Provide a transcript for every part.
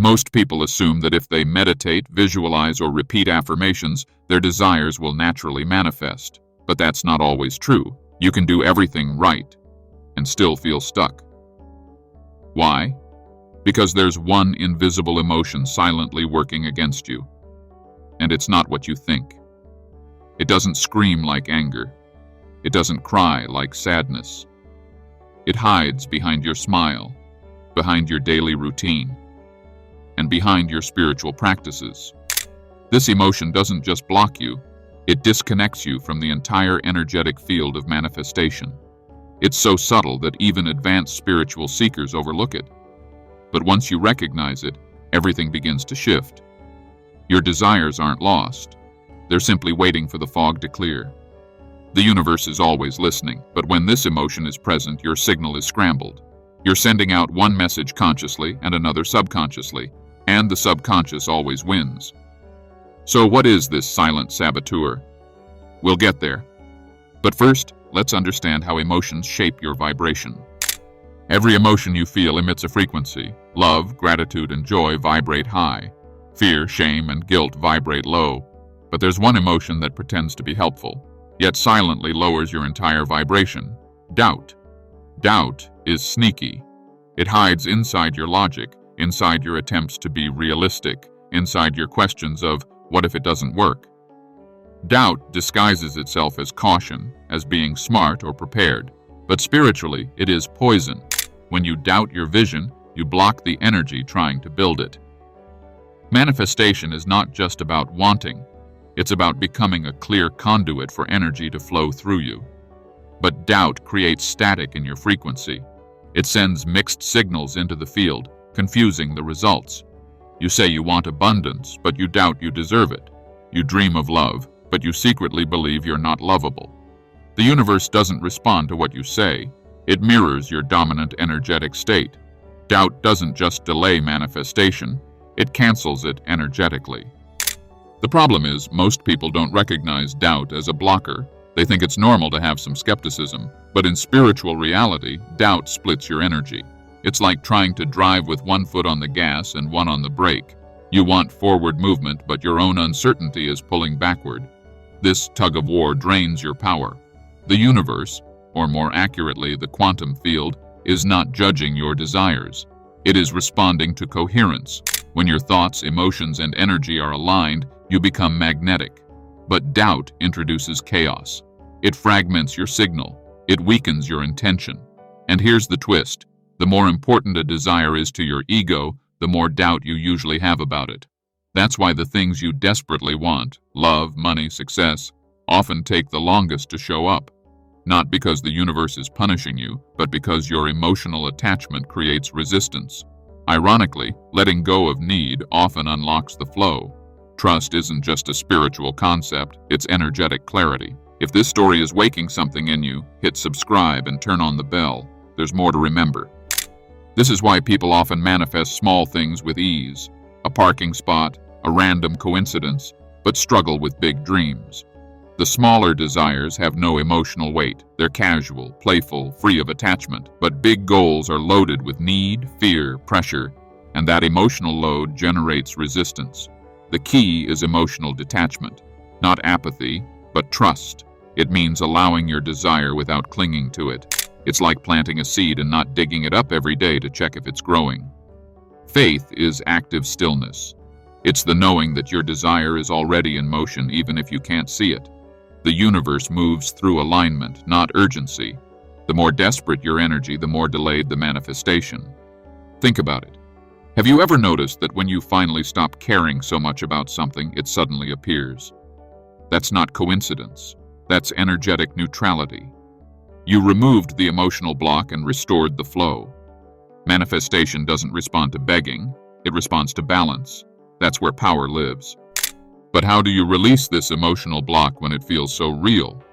Most people assume that if they meditate, visualize, or repeat affirmations, their desires will naturally manifest. But that's not always true. You can do everything right and still feel stuck. Why? Because there's one invisible emotion silently working against you. And it's not what you think. It doesn't scream like anger. It doesn't cry like sadness. It hides behind your smile, behind your daily routine, and behind your spiritual practices. This emotion doesn't just block you, it disconnects you from the entire energetic field of manifestation. It's so subtle that even advanced spiritual seekers overlook it. But once you recognize it, everything begins to shift. Your desires aren't lost. They're simply waiting for the fog to clear. The universe is always listening, but when this emotion is present, your signal is scrambled. You're sending out one message consciously and another subconsciously, and the subconscious always wins. So what is this silent saboteur? We'll get there. But first, let's understand how emotions shape your vibration. Every emotion you feel emits a frequency. Love, gratitude, and joy vibrate high. Fear, shame, and guilt vibrate low. But there's one emotion that pretends to be helpful, yet silently lowers your entire vibration. Doubt. Doubt is sneaky. It hides inside your logic, inside your attempts to be realistic, inside your questions of, what if it doesn't work? Doubt disguises itself as caution, as being smart or prepared. But spiritually, it is poison. When you doubt your vision, you block the energy trying to build it. Manifestation is not just about wanting. It's about becoming a clear conduit for energy to flow through you. But doubt creates static in your frequency. It sends mixed signals into the field, confusing the results. You say you want abundance, but you doubt you deserve it. You dream of love, but you secretly believe you're not lovable. The universe doesn't respond to what you say. It mirrors your dominant energetic state. Doubt doesn't just delay manifestation, it cancels it energetically. The problem is, most people don't recognize doubt as a blocker. They think it's normal to have some skepticism, but in spiritual reality, doubt splits your energy. It's like trying to drive with one foot on the gas and one on the brake. You want forward movement, but your own uncertainty is pulling backward. This tug-of-war drains your power. The universe, or more accurately, the quantum field, is not judging your desires. It is responding to coherence. When your thoughts, emotions, and energy are aligned, you become magnetic. But doubt introduces chaos. It fragments your signal. It weakens your intention. And here's the twist. The more important a desire is to your ego, the more doubt you usually have about it. That's why the things you desperately want, love, money, success, often take the longest to show up. Not because the universe is punishing you, but because your emotional attachment creates resistance. Ironically, letting go of need often unlocks the flow. Trust isn't just a spiritual concept, it's energetic clarity. If this story is waking something in you, hit subscribe and turn on the bell. There's more to remember. This is why people often manifest small things with ease, a parking spot, a random coincidence, but struggle with big dreams. The smaller desires have no emotional weight. They're casual, playful, free of attachment. But big goals are loaded with need, fear, pressure, and that emotional load generates resistance. The key is emotional detachment, not apathy, but trust. It means allowing your desire without clinging to it. It's like planting a seed and not digging it up every day to check if it's growing. Faith is active stillness. It's the knowing that your desire is already in motion even if you can't see it. The universe moves through alignment, not urgency. The more desperate your energy, the more delayed the manifestation. Think about it. Have you ever noticed that when you finally stop caring so much about something, it suddenly appears? That's not coincidence. That's energetic neutrality. You removed the emotional block and restored the flow. Manifestation doesn't respond to begging, it responds to balance. That's where power lives. But how do you release this emotional block when it feels so real?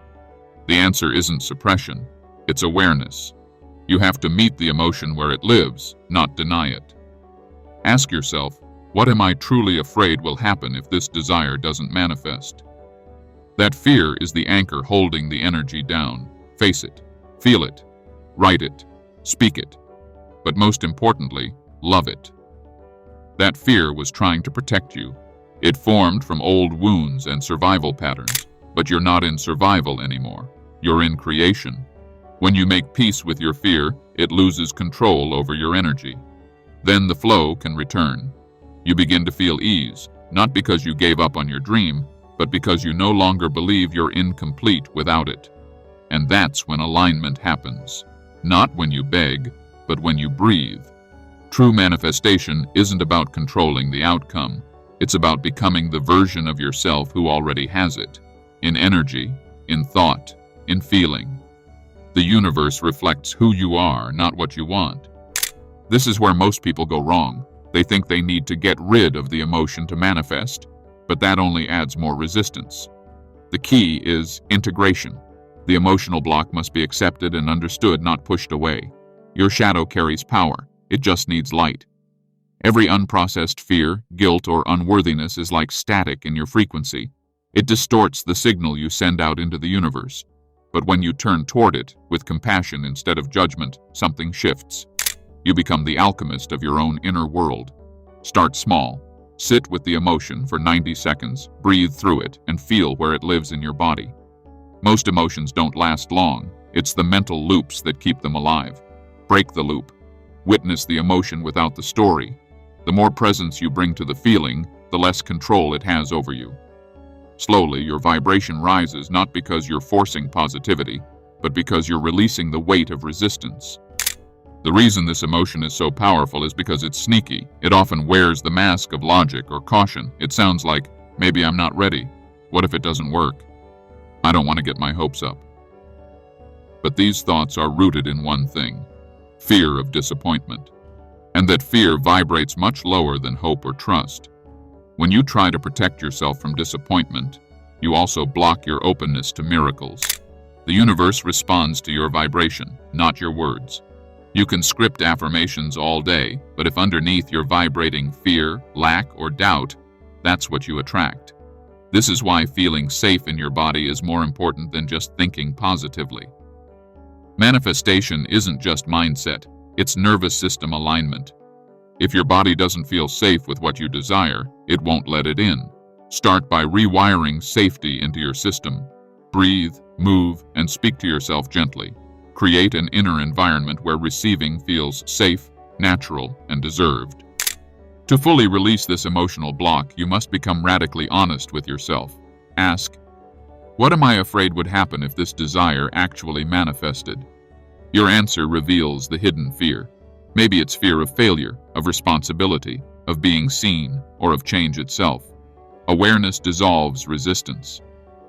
The answer isn't suppression, it's awareness. You have to meet the emotion where it lives, not deny it. Ask yourself, what am I truly afraid will happen if this desire doesn't manifest? That fear is the anchor holding the energy down. Face it, feel it, write it, speak it, but most importantly, love it. That fear was trying to protect you. It formed from old wounds and survival patterns, but you're not in survival anymore. You're in creation. When you make peace with your fear, it loses control over your energy. Then the flow can return. You begin to feel ease, not because you gave up on your dream, but because you no longer believe you're incomplete without it. And that's when alignment happens. Not when you beg, but when you breathe. True manifestation isn't about controlling the outcome. It's about becoming the version of yourself who already has it. In energy, in thought, in feeling. The universe reflects who you are, not what you want. This is where most people go wrong. They think they need to get rid of the emotion to manifest, but that only adds more resistance. The key is integration. The emotional block must be accepted and understood, not pushed away. Your shadow carries power. It just needs light. Every unprocessed fear, guilt, or unworthiness is like static in your frequency. It distorts the signal you send out into the universe. But when you turn toward it with compassion instead of judgment, something shifts. You become the alchemist of your own inner world. Start small. Sit with the emotion for 90 seconds, breathe through it, and feel where it lives in your body. Most emotions don't last long. It's the mental loops that keep them alive. Break the loop. Witness the emotion without the story. The more presence you bring to the feeling, the less control it has over you. Slowly, your vibration rises not because you're forcing positivity, but because you're releasing the weight of resistance. The reason this emotion is so powerful is because it's sneaky. It often wears the mask of logic or caution. It sounds like, maybe I'm not ready. What if it doesn't work? I don't want to get my hopes up. But these thoughts are rooted in one thing: fear of disappointment. And that fear vibrates much lower than hope or trust. When you try to protect yourself from disappointment, you also block your openness to miracles. The universe responds to your vibration, not your words. You can script affirmations all day, but if underneath you're vibrating fear, lack, or doubt, that's what you attract. This is why feeling safe in your body is more important than just thinking positively. Manifestation isn't just mindset, it's nervous system alignment. If your body doesn't feel safe with what you desire, it won't let it in. Start by rewiring safety into your system. Breathe, move, and speak to yourself gently. Create an inner environment where receiving feels safe, natural, and deserved. To fully release this emotional block, you must become radically honest with yourself. Ask, what am I afraid would happen if this desire actually manifested? Your answer reveals the hidden fear. Maybe it's fear of failure, of responsibility, of being seen, or of change itself. Awareness dissolves resistance.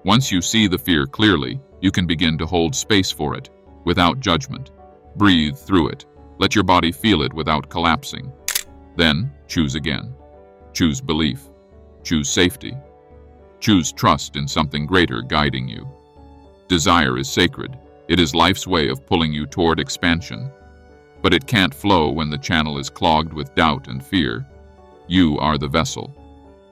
Once you see the fear clearly, you can begin to hold space for it, without judgment. Breathe through it. Let your body feel it without collapsing. Then, choose again. Choose belief. Choose safety. Choose trust in something greater guiding you. Desire is sacred. It is life's way of pulling you toward expansion. But it can't flow when the channel is clogged with doubt and fear. You are the vessel.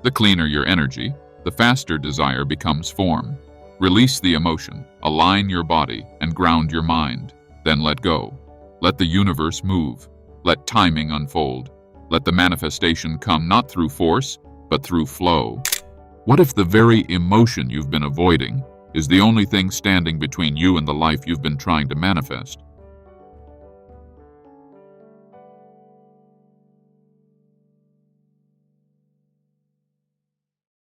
The cleaner your energy, the faster desire becomes form. Release the emotion, align your body, and ground your mind. Then let go. Let the universe move. Let timing unfold. Let the manifestation come not through force, but through flow. What if the very emotion you've been avoiding is the only thing standing between you and the life you've been trying to manifest?